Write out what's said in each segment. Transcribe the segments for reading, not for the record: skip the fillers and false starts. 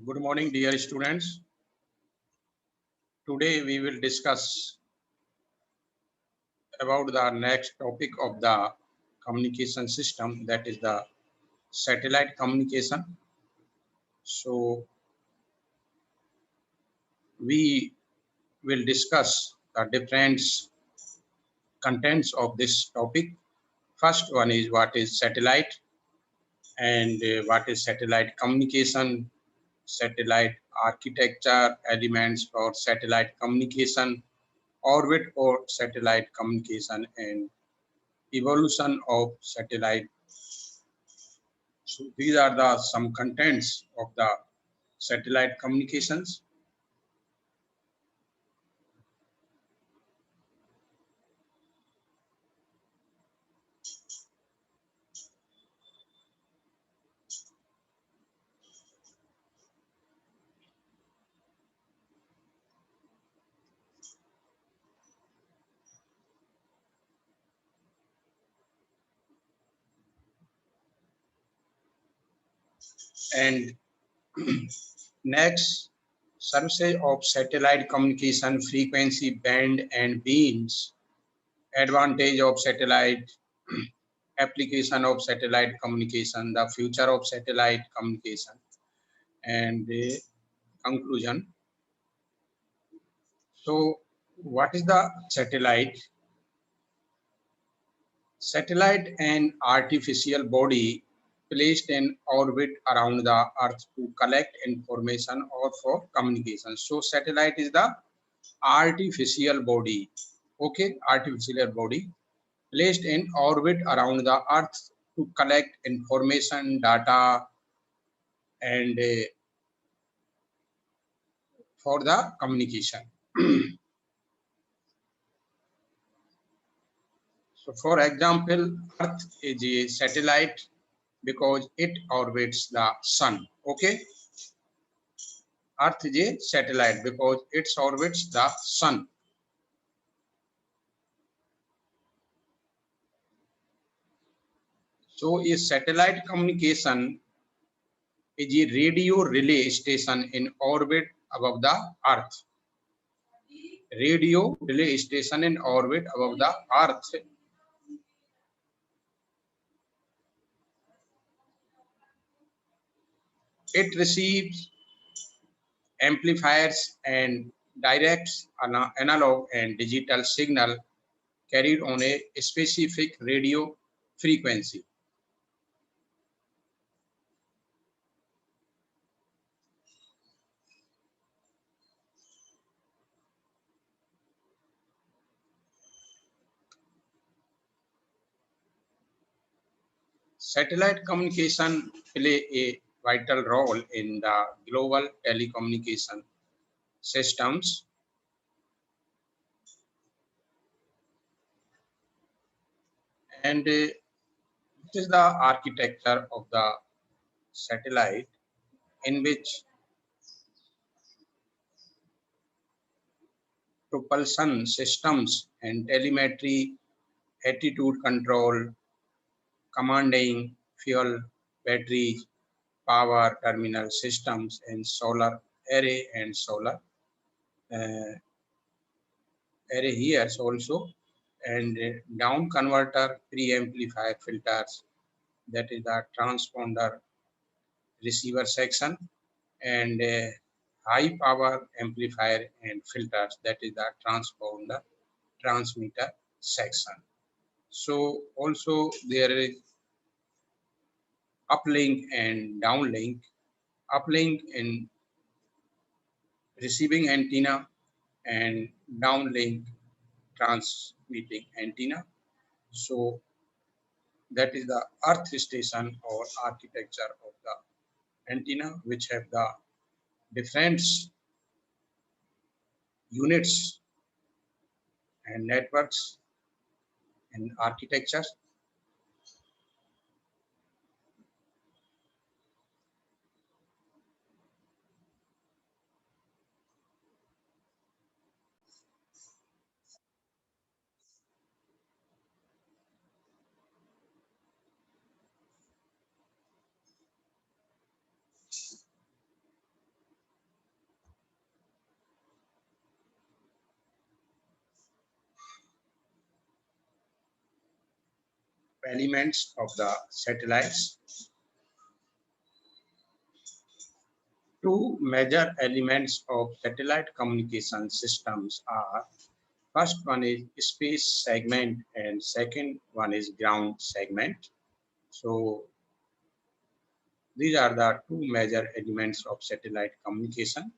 Good morning, dear students. Today we will discuss about the next topic of the communication system, that is the satellite communication. So we will discuss the different contents of this topic. First one is what is satellite and what is satellite communication, satellite architecture, elements for satellite communication, orbit for satellite communication, and evolution of satellite. So these are the some contents of the satellite communications. And next, services of satellite communication, frequency band and beams, advantage of satellite, application of satellite communication, the future of satellite communication, and the conclusion. So what is the satellite? Satellite, an artificial body placed in orbit around the Earth to collect information or for communication. So satellite is the artificial body, okay, artificial body placed in orbit around the Earth to collect information, data, and for the communication. So for example, Earth is a satellite because it orbits the sun, okay. Earth is a satellite because it orbits the sun. So a satellite communication is a radio relay station in orbit above the Earth. Radio relay station in orbit above the Earth. It receives amplifiers and directs analog and digital signal carried on a specific radio frequency. Satellite communication play a vital role in the global telecommunication systems. And this is the architecture of the satellite, in which propulsion systems and telemetry, attitude control, commanding, fuel, batteries, power terminal systems, and solar array and solar uh, array here also, and down converter, preamplifier filters, that is the transponder receiver section, and high power amplifier and filters, that is the transponder transmitter section. So also there is uplink and downlink. Uplink in receiving antenna and downlink transmitting antenna. So that is the earth station or architecture of the antenna, which have the different units and networks and architectures. elements of the satellites. Two major elements of satellite communication systems are: first one is space segment and second one is ground segment. So these are the two major elements of satellite communication.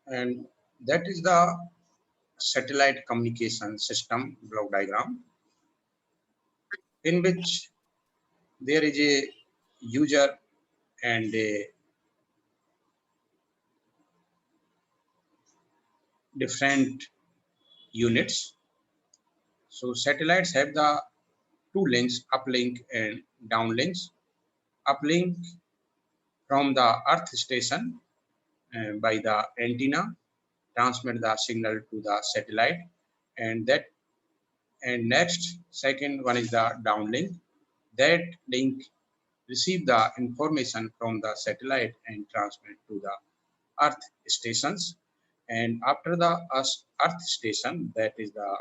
And that is the satellite communication system block diagram, in which there is a user and a different units. So satellites have the two links, uplink and downlinks. Uplink from the Earth station by the antenna transmit the signal to the satellite, and next second one is the downlink. That link receive the information from the satellite and transmit to the Earth stations, and after the Earth station, that is the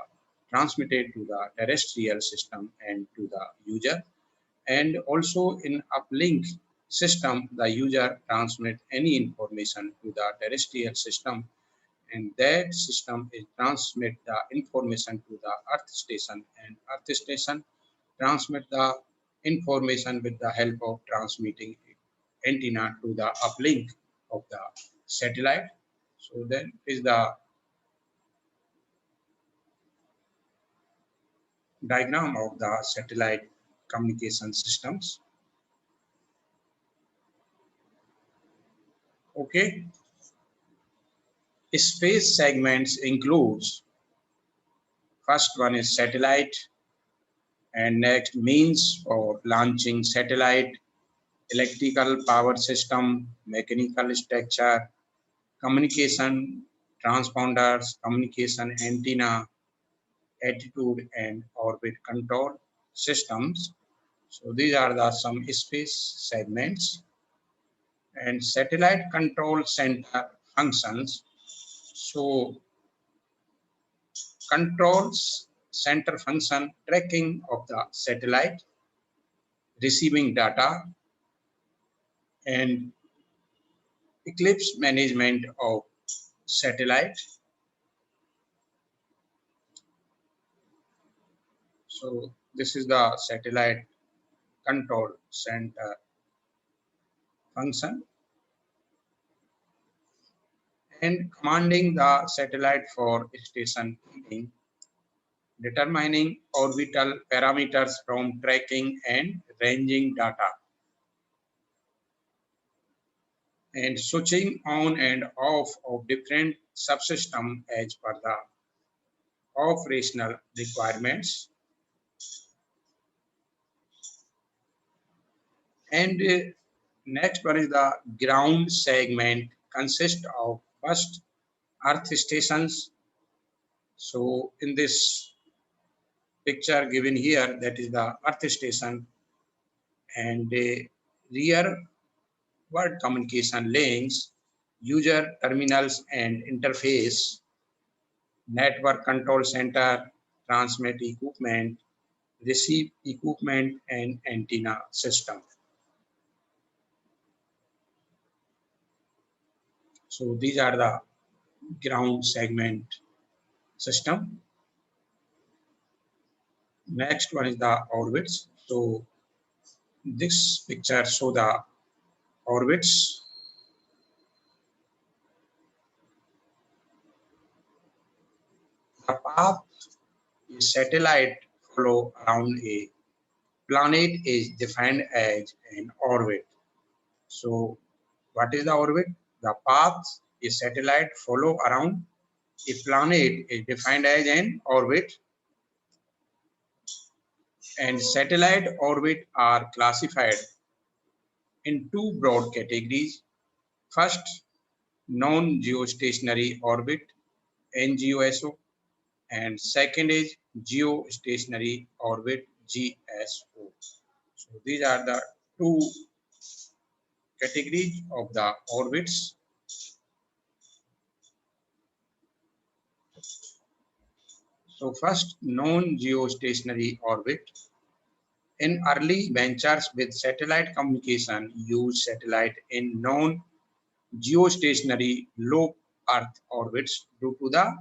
transmitted to the terrestrial system and to the user. And also in uplink system, the user transmit any information to the terrestrial system, and that system is transmit the information to the Earth station, and Earth station transmit the information with the help of transmitting antenna to the uplink of the satellite. So then is the diagram of the satellite communication systems. Okay, space segments includes: first one is satellite, and next means for launching satellite, electrical power system, mechanical structure, communication transponders, communication antenna, attitude and orbit control systems. So these are the some space segments. And satellite control center functions. So controls center function tracking of the satellite, receiving data, and eclipse management of satellite. So this is the satellite control center function, and commanding the satellite for station keeping, determining orbital parameters from tracking and ranging data, and switching on and off of different subsystem as per the operational requirements. And next one is the ground segment, consists of first earth stations. So in this picture given here, that is the earth station, and rear word communication links, user terminals and interface, network control center, transmit equipment, receive equipment and antenna system. So these are the ground segment system. Next one is the orbits. So this picture show the orbits. The path a satellite follow around a planet is defined as an orbit. So what is the orbit? The path a satellite follow around a planet is defined as an orbit, and satellite orbit are classified in two broad categories. First, non-geostationary orbit, NGOSO, and second is geostationary orbit, GSO. So these are the two categories of the orbits. So first, non-geostationary orbit. In early ventures with satellite communication, use satellite in non-geostationary low Earth orbits due to the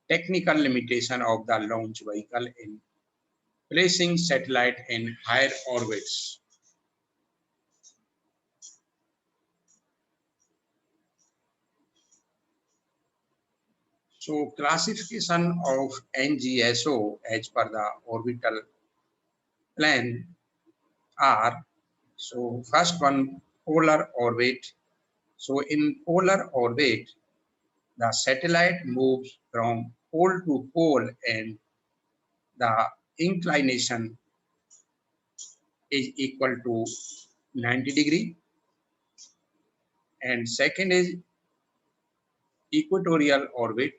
technical limitation of the launch vehicle in placing satellite in higher orbits. So classification of NGSO as per the orbital plan are, so first one, polar orbit. So in polar orbit, the satellite moves from pole to pole and the inclination is equal to 90 degree. And second is equatorial orbit.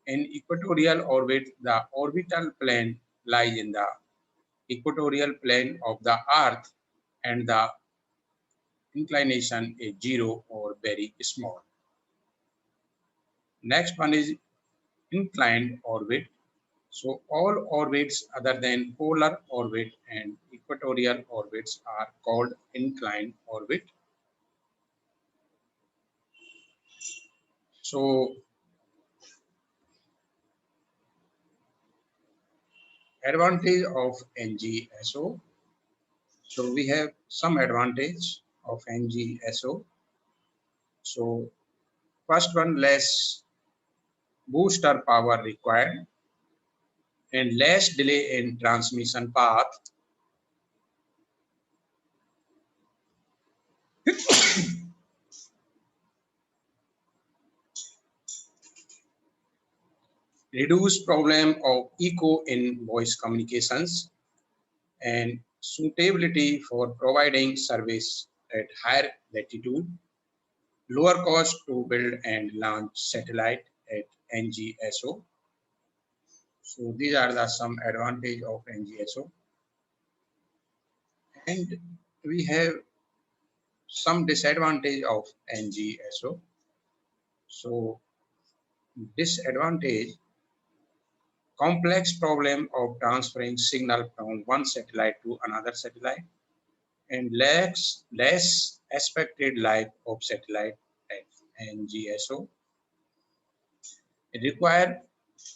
In equatorial orbit, the orbital plane lies in the equatorial plane of the Earth and the inclination is zero or very small. Next one is inclined orbit. So all orbits other than polar orbit and equatorial orbits are called inclined orbit. So advantage of NGSO. So we have some advantage of NGSO. So first one, less booster power required and less delay in transmission path. Reduce problem of echo in voice communications and suitability for providing service at higher latitude, lower cost to build and launch satellite at NGSO. So these are the some advantage of NGSO. And we have some disadvantage of NGSO. So disadvantage, complex problem of transferring signal from one satellite to another satellite and less expected life of satellite at NGSO. It require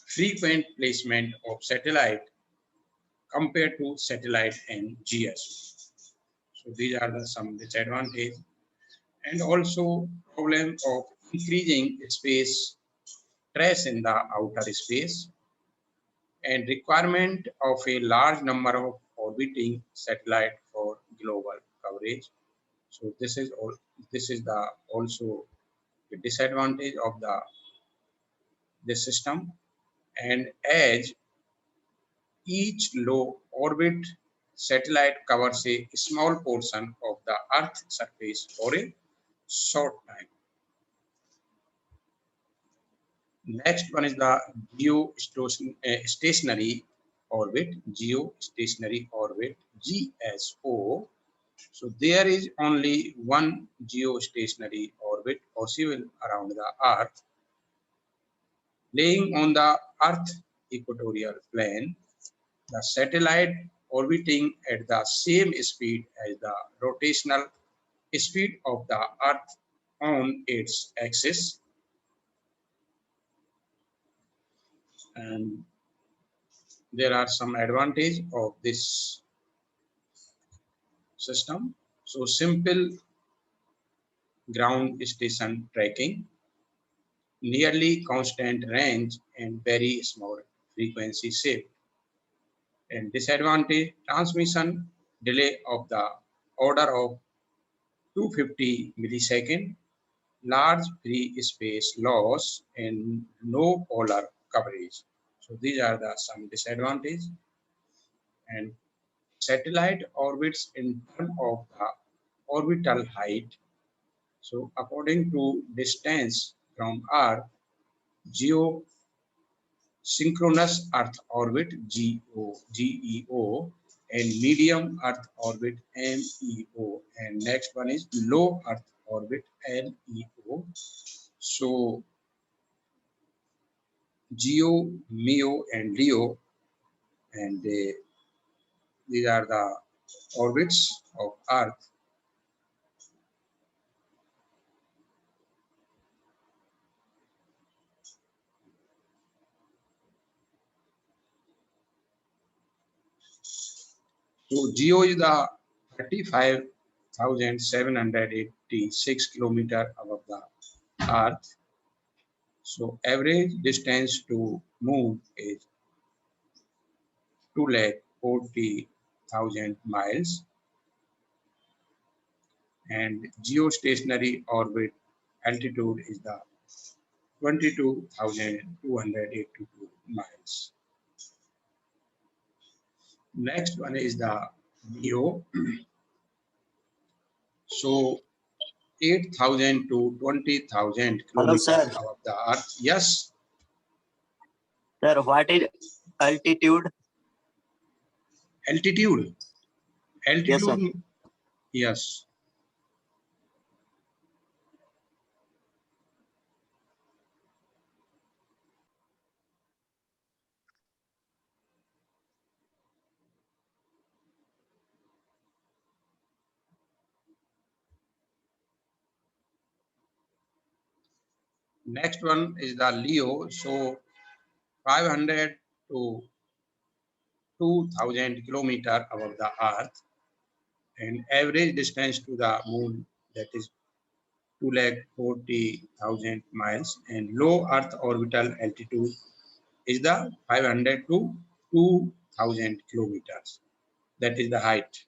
frequent placement of satellite compared to satellite and GSO. So these are the some disadvantages and also problem of increasing space stress in the outer space and requirement of a large number of orbiting satellite for global coverage. So this is the also the disadvantage of this system. And as each low orbit satellite covers a small portion of the Earth surface for a short time. Next one is the geostationary orbit, geostationary orbit, GSO. So there is only one geostationary orbit possible around the Earth, laying on the Earth equatorial plane. The satellite orbiting at the same speed as the rotational speed of the Earth on its axis. And there are some advantage of this system. So simple ground station tracking, nearly constant range and very small frequency shift. And disadvantage, transmission delay of the order of 250 millisecond, large free space loss and no polar coverage. So these are the some disadvantages. And satellite orbits in terms of the orbital height. So according to distance from Earth, geosynchronous Earth orbit (GEO) and medium Earth orbit MEO, and next one is low Earth orbit LEO. So Geo, MEO, and LEO, and these are the orbits of Earth. So Geo is the 35,786 kilometer above the Earth. So average distance to Moon is 240,000 miles, and geostationary orbit altitude is the 22,282 miles. Next one is the MEO. So 8,000 to 20,000 Hello, kilometers sir. above the Earth. Yes, Sir, what is altitude? altitude. Yes, sir. Altitude, yes. Next one is the Leo. So 500 to 2,000 kilometer above the Earth, and average distance to the Moon, that is 240,000 miles, and low Earth orbital altitude is the 500 to 2,000 kilometers. That is the height.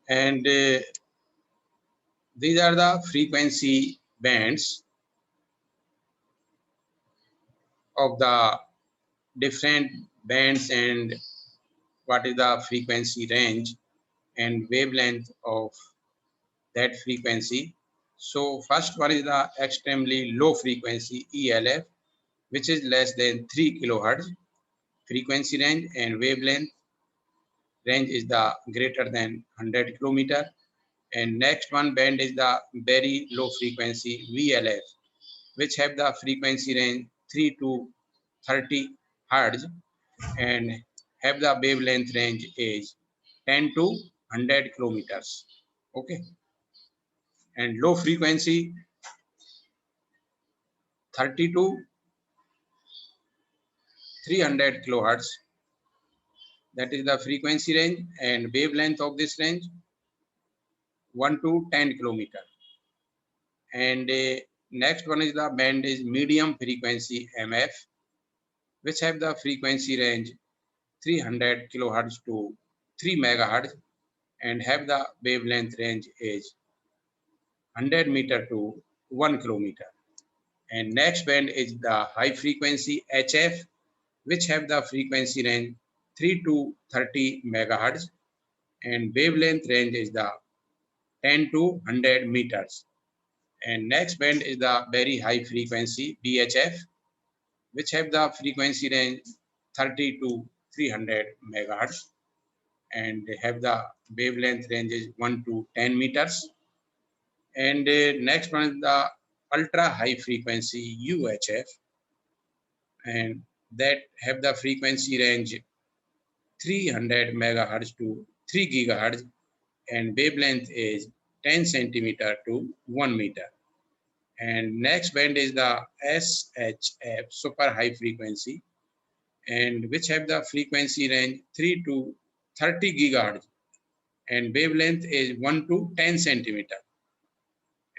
And these are the frequency bands of the different bands, and what is the frequency range and wavelength of that frequency. So first one is the extremely low frequency ELF, which is less than 3 kilohertz frequency range, and wavelength range is the greater than 100 kilometer. And next one band is the very low frequency VLF, which have the frequency range 3 to 30 hertz, and have the wavelength range is 10 to 100 kilometers. Okay, and low frequency 30 to 300 kilohertz, that is the frequency range, and wavelength of this range 1 to 10 kilometer. And next one is the band is medium frequency MF, which have the frequency range 300 kilohertz to 3 megahertz, and have the wavelength range is 100 meter to 1 kilometer. And next band is the high frequency HF, which have the frequency range 3 to 30 megahertz, and wavelength range is the 10 to 100 meters. And next band is the very high frequency BHF, which have the frequency range 30 to 300 megahertz, and they have the wavelength ranges 1 to 10 meters. And next one is the ultra high frequency UHF, and that have the frequency range 300 megahertz to 3 gigahertz, and wavelength is 10 centimeter to 1 meter. And next band is the SHF, super high frequency, and which have the frequency range 3 to 30 gigahertz, and wavelength is 1 to 10 centimeter.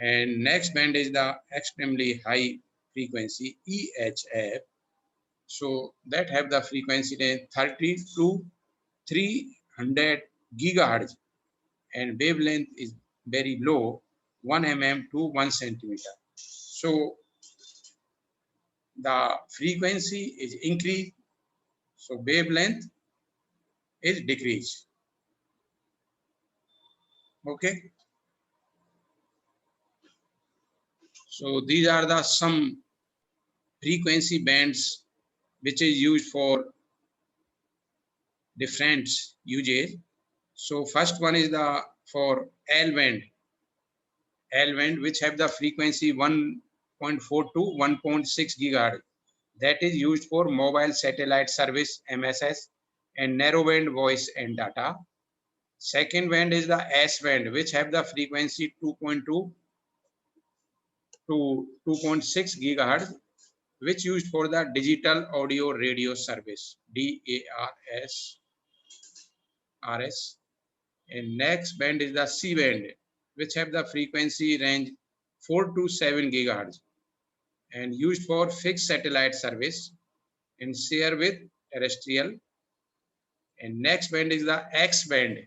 And next band is the extremely high frequency EHF, so that have the frequency range 30 to 300 gigahertz, and wavelength is very low, 1 mm to 1 centimeter. So the frequency is increased, so wavelength is decreased. Okay, So these are the some frequency bands which is used for different usage. So first one is the for L band which have the frequency 1.4 to 1.6 gigahertz. That is used for mobile satellite service MSS and narrowband voice and data. Second band is the S band which have the frequency 2.2 to 2.6 gigahertz which used for the digital audio radio service DARS RS. And next band is the C band which have the frequency range 4 to 7 gigahertz and used for fixed satellite service and share with terrestrial. And next band is the X band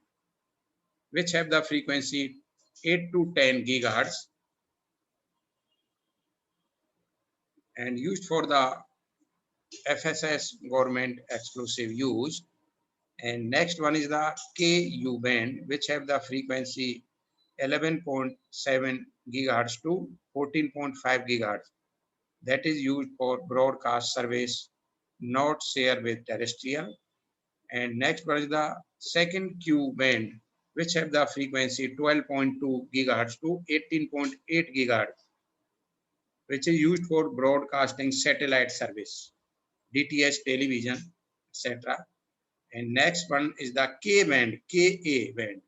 which have the frequency 8 to 10 gigahertz and used for the FSS government exclusive use. And next one is the KU band which have the frequency 11.7 gigahertz to 14.5 gigahertz. That is used for broadcast service, not share with terrestrial. And next one is the second Q band which have the frequency 12.2 gigahertz to 18.8 gigahertz, which is used for broadcasting satellite service, DTH television, etc. And next one is the K band, KA band,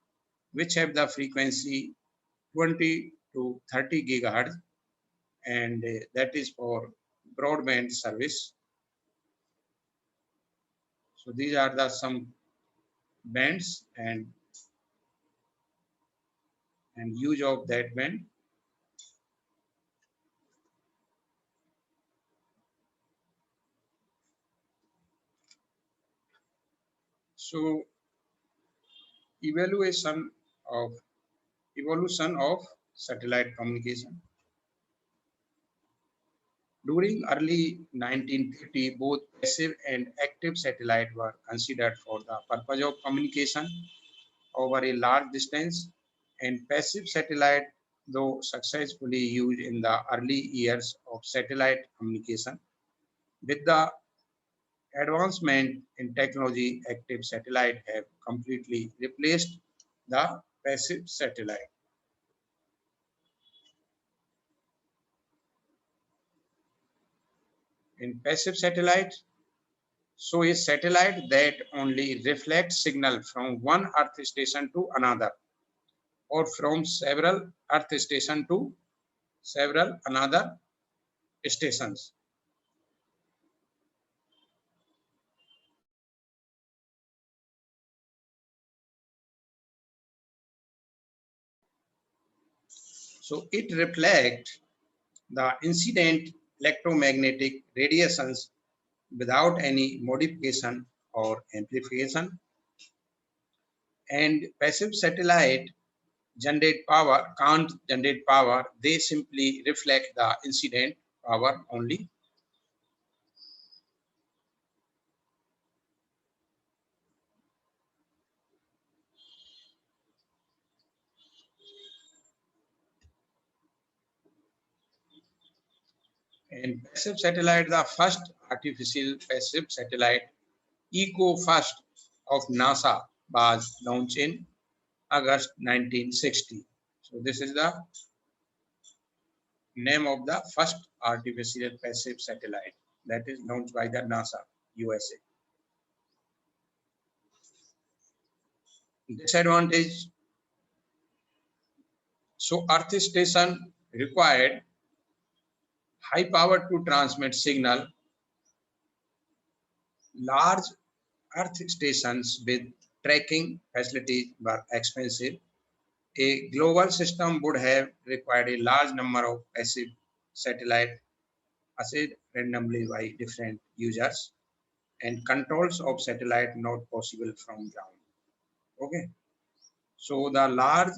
which have the frequency 20 to 30 gigahertz, and that is for broadband service. So these are the some bands and use of that band. So evaluation of evolution of satellite communication. During early 1950, both passive and active satellite were considered for the purpose of communication over a large distance, and passive satellite, though successfully used in the early years of satellite communication. With the advancement in technology, active satellite have completely replaced the passive satellite. In passive satellite, so a satellite that only reflects signal from one earth station to another or from several earth station to several another stations. So it reflects the incident electromagnetic radiations without any modification or amplification. And passive satellite can't generate power, they simply reflect the incident power only. And passive satellite, the first artificial passive satellite, ECO first of NASA, was launched in August 1960. So this is the name of the first artificial passive satellite that is launched by the NASA, USA. Disadvantage, so Earth station required high power to transmit signal. Large Earth stations with tracking facilities were expensive. A global system would have required a large number of passive satellite assigned randomly by different users and controls of satellite not possible from ground. Okay. So the large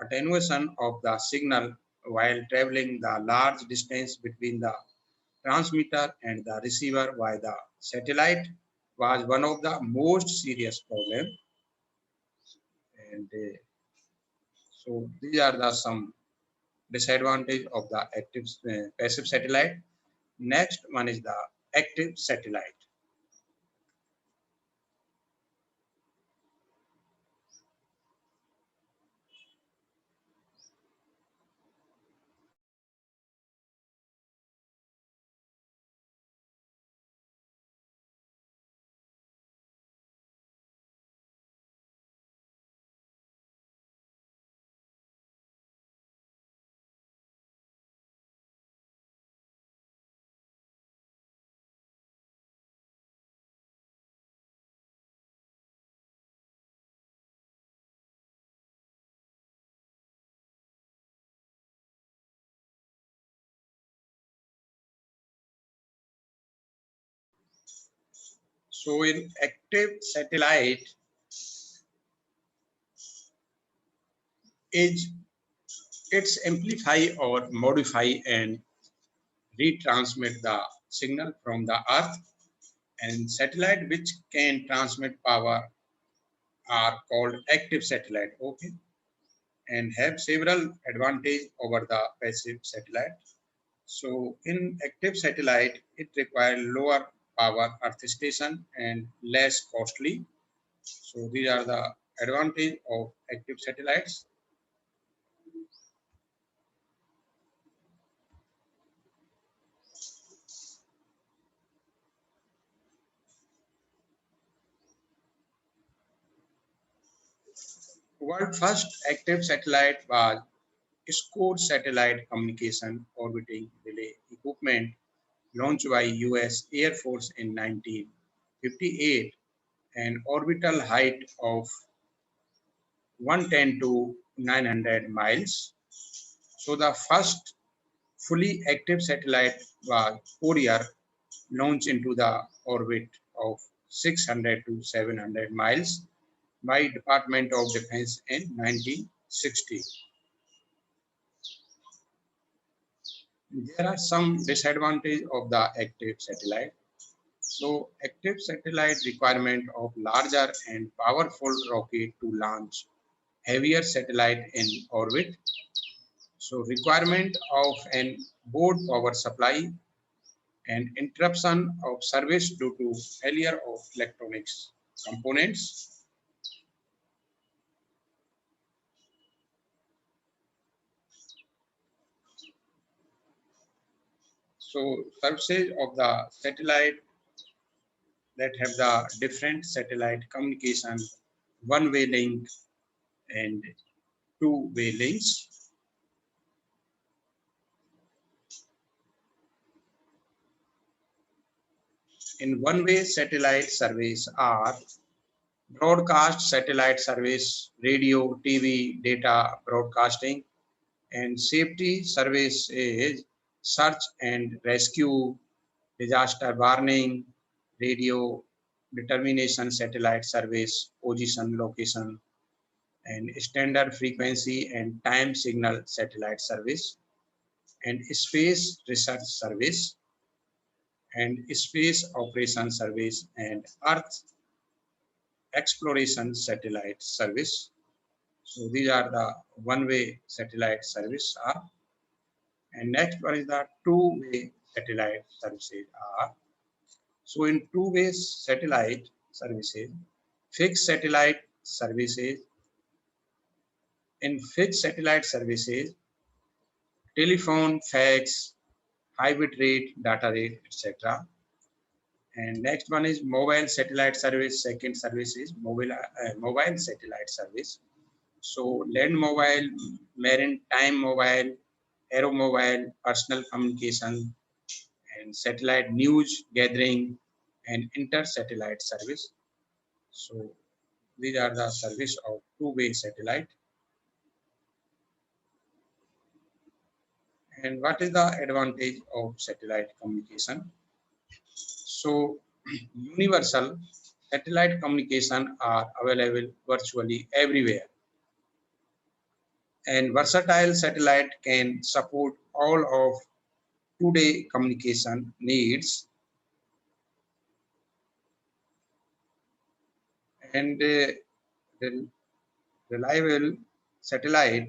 attenuation of the signal while traveling the large distance between the transmitter and the receiver by the satellite was one of the most serious problems. And so these are the some disadvantage of the passive satellite. Next one is the active satellite. So in active satellite is it's amplify or modify and retransmit the signal from the earth, and satellite which can transmit power are called active satellite, okay, and have several advantage over the passive satellite. So in active satellite, it requires lower power earth station and less costly. So these are the advantage of active satellites. World first active satellite was scored satellite communication orbiting relay equipment launched by US Air Force in 1958, an orbital height of 110 to 900 miles. So the first fully active satellite was Courier, launched into the orbit of 600 to 700 miles by Department of Defense in 1960. There are some disadvantages of the active satellite. So active satellite requirement of larger and powerful rocket to launch heavier satellite in orbit. So requirement of an board power supply and interruption of service due to failure of electronics components. So services of the satellite that have the different satellite communication, one-way link and two-way links. In one-way satellite service are broadcast satellite service, radio, TV, data broadcasting, and safety service is search and rescue, disaster warning, radio determination satellite service, position, location, and standard frequency and time signal satellite service, and space research service, and space operation service, and earth exploration satellite service. So these are the one-way satellite service are. And next one is the two-way satellite services are. So in two-way satellite services, fixed satellite services, in fixed satellite services, telephone, fax, high bit rate, data rate, etc. And next one is mobile satellite service. Second service is mobile satellite service. So land mobile, maritime mobile, aero mobile, personal communication, and satellite news gathering and inter-satellite service. So these are the service of two-way satellite. And what is the advantage of satellite communication? So universal satellite communication are available virtually everywhere. And versatile satellite can support all of today communication needs. And reliable satellite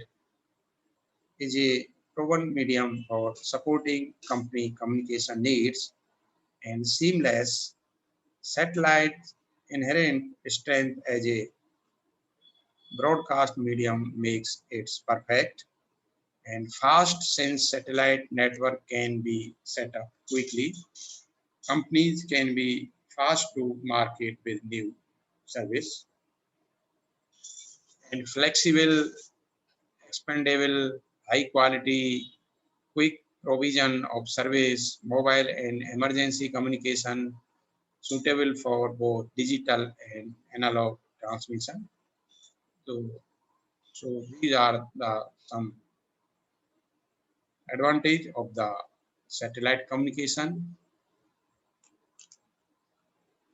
is a proven medium for supporting company communication needs and seamless satellite inherent strength as a broadcast medium makes it perfect and fast since satellite network can be set up quickly. Companies can be fast to market with new service and flexible, expandable, high quality, quick provision of service, mobile and emergency communication suitable for both digital and analog transmission. So, so these are the some advantage of the satellite communication.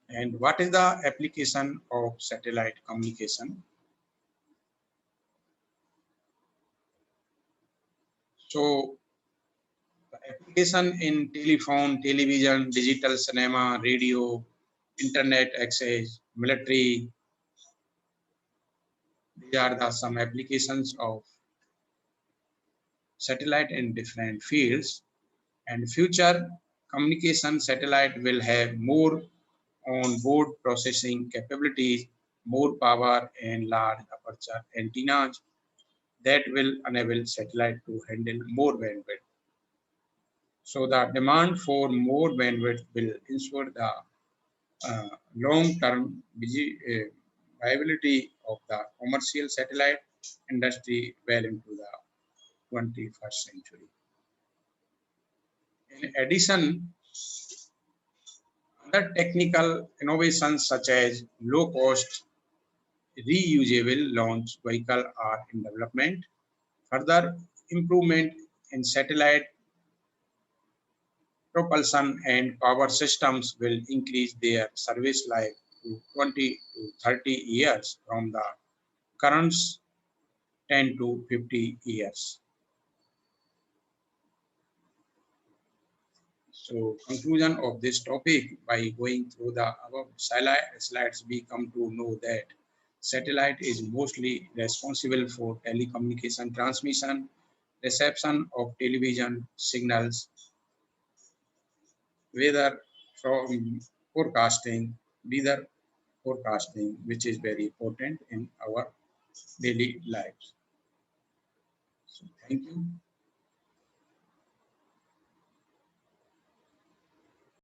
And what is the application of satellite communication? So the application in telephone, television, digital cinema, radio, internet access, military, these are the some applications of satellite in different fields. And future communication satellite will have more on-board processing capabilities, more power and large aperture antennas that will enable satellite to handle more bandwidth. So the demand for more bandwidth will ensure the long-term viability of the commercial satellite industry well into the 21st century. In addition, other technical innovations such as low-cost, reusable launch vehicle are in development. Further improvement in satellite propulsion and power systems will increase their service life to 20 to 30 years from the current 10 to 50 years. So conclusion of this topic, by going through the above slides, we come to know that satellite is mostly responsible for telecommunication transmission, reception of television signals, weather from forecasting, weather forecasting, which is very important in our daily lives. So thank you.